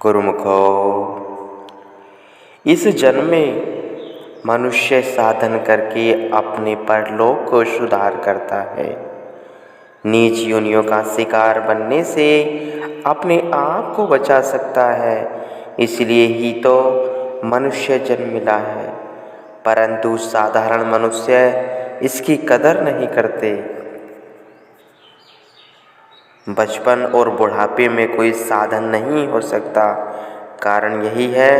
गुरुमुखो, इस जन्म में मनुष्य साधन करके अपने परलोक को सुधार करता है। नीच योनियों का शिकार बनने से अपने आप को बचा सकता है, इसलिए ही तो मनुष्य जन्म मिला है। परंतु साधारण मनुष्य इसकी कदर नहीं करते। बचपन और बुढ़ापे में कोई साधन नहीं हो सकता। कारण यही है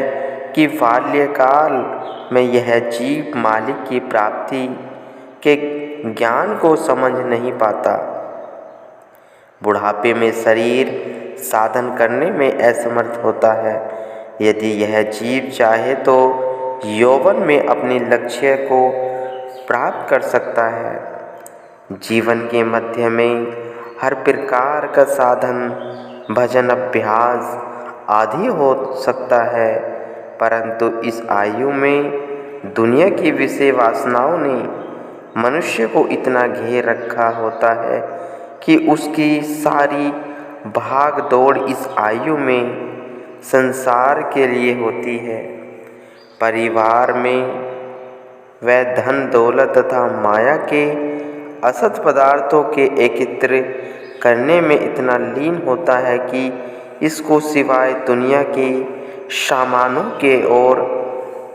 कि बाल्यकाल में यह जीव मालिक की प्राप्ति के ज्ञान को समझ नहीं पाता। बुढ़ापे में शरीर साधन करने में असमर्थ होता है। यदि यह जीव चाहे तो यौवन में अपने लक्ष्य को प्राप्त कर सकता है। जीवन के मध्य में हर प्रकार का साधन, भजन, अभ्यास आदि हो सकता है, परंतु इस आयु में दुनिया की विषय वासनाओं ने मनुष्य को इतना घेर रखा होता है कि उसकी सारी भाग दौड़ इस आयु में संसार के लिए होती है। परिवार में वह धन दौलत तथा माया के असत पदार्थों के एकत्र करने में इतना लीन होता है कि इसको सिवाय दुनिया के सामानों के और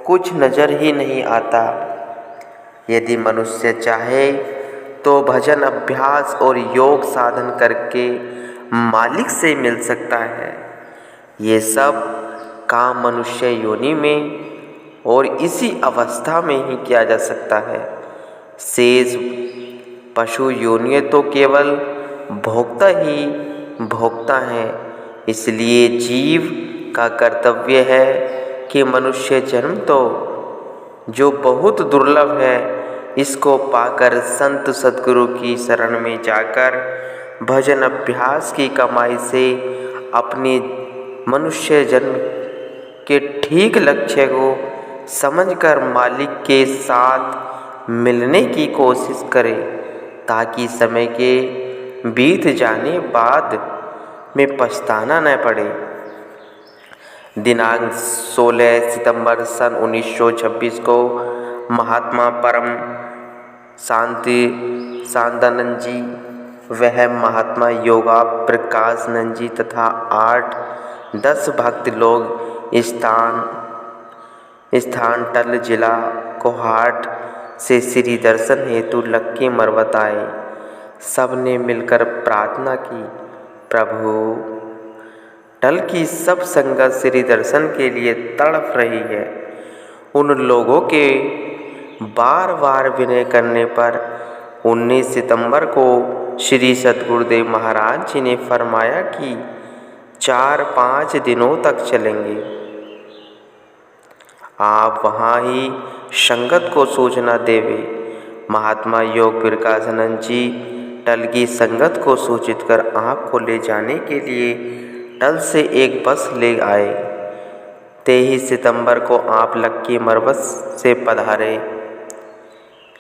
कुछ नज़र ही नहीं आता। यदि मनुष्य चाहे तो भजन, अभ्यास और योग साधन करके मालिक से मिल सकता है। ये सब काम मनुष्य योनि में और इसी अवस्था में ही किया जा सकता है। शेष पशु योनियाँ तो केवल भोक्ता ही भोक्ता हैं। इसलिए जीव का कर्तव्य है कि मनुष्य जन्म तो जो बहुत दुर्लभ है, इसको पाकर संत सद्गुरु की शरण में जाकर भजन अभ्यास की कमाई से अपने मनुष्य जन्म के ठीक लक्ष्य को समझकर मालिक के साथ मिलने की कोशिश करे, ताकि समय के बीत जाने बाद में पछताना न पड़े। दिनांक 16 सितंबर सन 1926 को महात्मा परम शांति शांतानंद जी, वह महात्मा योगा प्रकाशानंद जी तथा 8-10 भक्त लोग स्थान टल जिला कोहाट से श्री दर्शन हेतु लक्की मरवत आए। सब ने मिलकर प्रार्थना की, प्रभु टल की सब संगत श्री दर्शन के लिए तड़प रही है। उन लोगों के बार बार विनय करने पर 19 सितंबर को श्री सद्गुरुदेव महाराज जी ने फरमाया कि 4-5 दिनों तक चलेंगे। आप वहाँ ही संगत को सूचना देवे। महात्मा योग प्रकाशानंद जी टल की संगत को सूचित कर आपको ले जाने के लिए टल से एक बस ले आए। 23 सितंबर को आप लक्की मरवत से पधारे।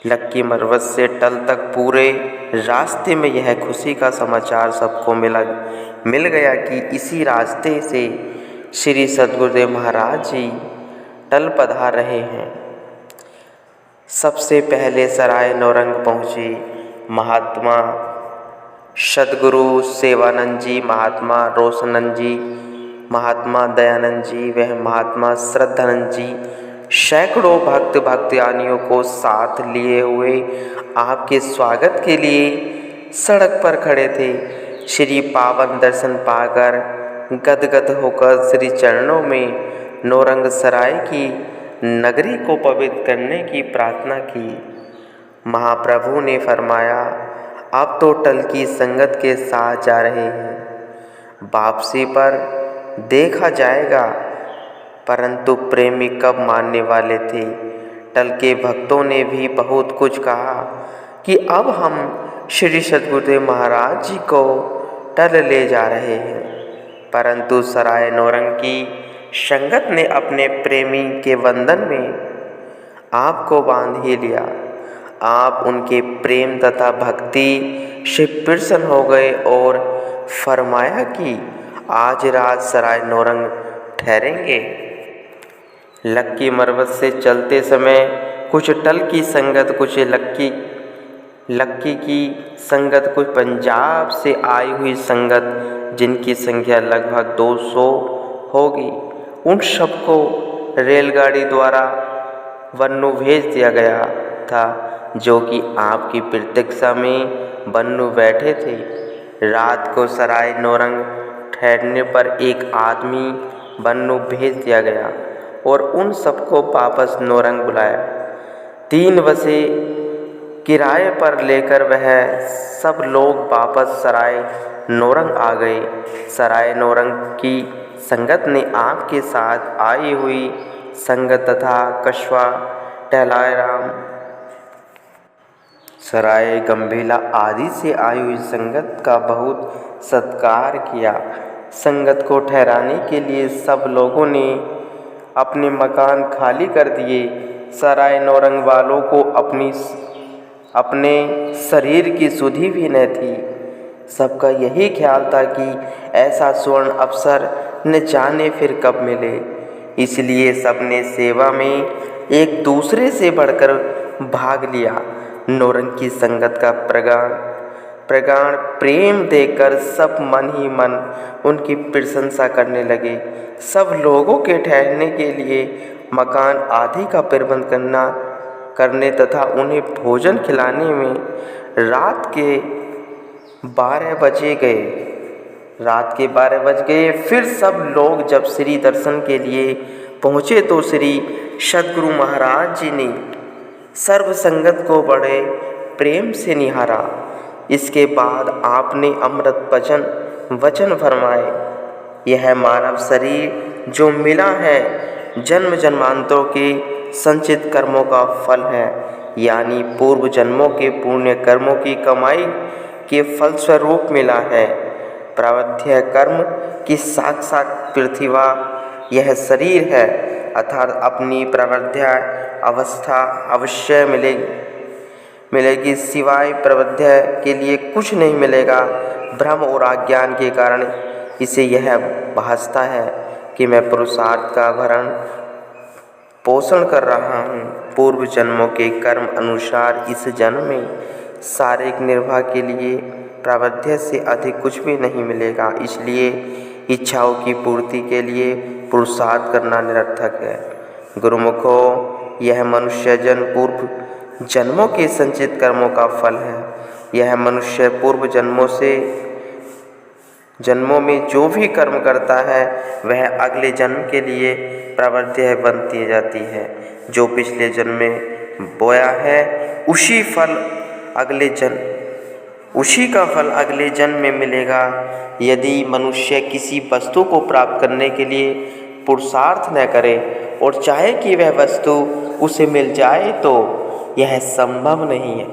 लक्की मरवत से टल तक पूरे रास्ते में यह खुशी का समाचार सबको मिल गया कि इसी रास्ते से श्री सद्गुरुदेव महाराज जी टल पधार रहे हैं। सबसे पहले सराय नौरंग पहुँचे। महात्मा सद्गुरु सेवानंद जी, महात्मा रोशनंद जी, महात्मा दयानंद जी, वह महात्मा श्रद्धानंद जी सैकड़ों भक्त भक्तानियों को साथ लिए हुए आपके स्वागत के लिए सड़क पर खड़े थे। श्री पावन दर्शन पाकर गदगद होकर श्री चरणों में नौरंग सराय की नगरी को पवित्र करने की प्रार्थना की। महाप्रभु ने फरमाया, आप तो टल की संगत के साथ जा रहे हैं, वापसी पर देखा जाएगा। परंतु प्रेमी कब मानने वाले थे। टल के भक्तों ने भी बहुत कुछ कहा कि अब हम श्री सद्गुरुदेव महाराज जी को टल ले जा रहे हैं, परंतु सराय नौरंग की संगत ने अपने प्रेमी के बंधन में आपको बांध ही लिया। आप उनके प्रेम तथा भक्ति से प्रसन्न हो गए और फरमाया कि आज रात सराय नौरंग ठहरेंगे। लक्की मरवत से चलते समय कुछ टल की संगत, कुछ लक्की की संगत, कुछ पंजाब से आई हुई संगत, जिनकी संख्या लगभग 200 होगी, उन सबको रेलगाड़ी द्वारा बन्नू भेज दिया गया था, जो कि आपकी प्रतीक्षा में बन्नू बैठे थे। रात को सराय नौरंग ठहरने पर एक आदमी बन्नू भेज दिया गया और उन सबको वापस नौरंग बुलाया। 3 बसें किराए पर लेकर वह सब लोग वापस सराय नौरंग आ गए। सराय नौरंग की संगत ने आपके साथ आई हुई संगत तथा कस्बा टहलाराम, सराय गंभीला आदि से आई हुई संगत का बहुत सत्कार किया। संगत को ठहराने के लिए सब लोगों ने अपने मकान खाली कर दिए। सराय नौरंग वालों को अपने शरीर की सुधि भी न थी। सबका यही ख्याल था कि ऐसा स्वर्ण अवसर न जाने फिर कब मिले, इसलिए सबने सेवा में एक दूसरे से बढ़कर भाग लिया। नौरंग की संगत का प्रगाढ़ प्रेम देखकर सब मन ही मन उनकी प्रशंसा करने लगे। सब लोगों के ठहरने के लिए मकान आदि का प्रबंध करने तथा उन्हें भोजन खिलाने में रात के 12 बज गए। फिर सब लोग जब श्री दर्शन के लिए पहुँचे तो श्री सद्गुरु महाराज जी ने सर्व संगत को बड़े प्रेम से निहारा। इसके बाद आपने अमृत वचन फरमाए, यह मानव शरीर जो मिला है जन्म जन्मांतरों के संचित कर्मों का फल है, यानी पूर्व जन्मों के पुण्य कर्मों की कमाई के फलस्वरूप मिला है। प्रारब्ध कर्म की साक्षात प्रतिभा यह शरीर है, अर्थात अपनी प्रारब्ध अवस्था अवश्य मिलेगी, सिवाय प्रारब्ध के लिए कुछ नहीं मिलेगा। भ्रम और अज्ञान के कारण इसे यह भासता है कि मैं पुरुषार्थ का भरण पोषण कर रहा हूँ। पूर्व जन्मों के कर्म अनुसार इस जन्म में शारीरिक निर्वाह के लिए प्रारब्ध से अधिक कुछ भी नहीं मिलेगा, इसलिए इच्छाओं की पूर्ति के लिए पुरुषार्थ करना निरर्थक है। गुरुमुखों, यह मनुष्य जन्म पूर्व जन्मों के संचित कर्मों का फल है। यह मनुष्य पूर्व जन्मों में जो भी कर्म करता है वह अगले जन्म के लिए प्रारब्ध बनती जाती है। जो पिछले जन्म में बोया है उसी का फल अगले जन्म में मिलेगा। यदि मनुष्य किसी वस्तु को प्राप्त करने के लिए पुरुषार्थ न करे और चाहे कि वह वस्तु उसे मिल जाए तो यह संभव नहीं है।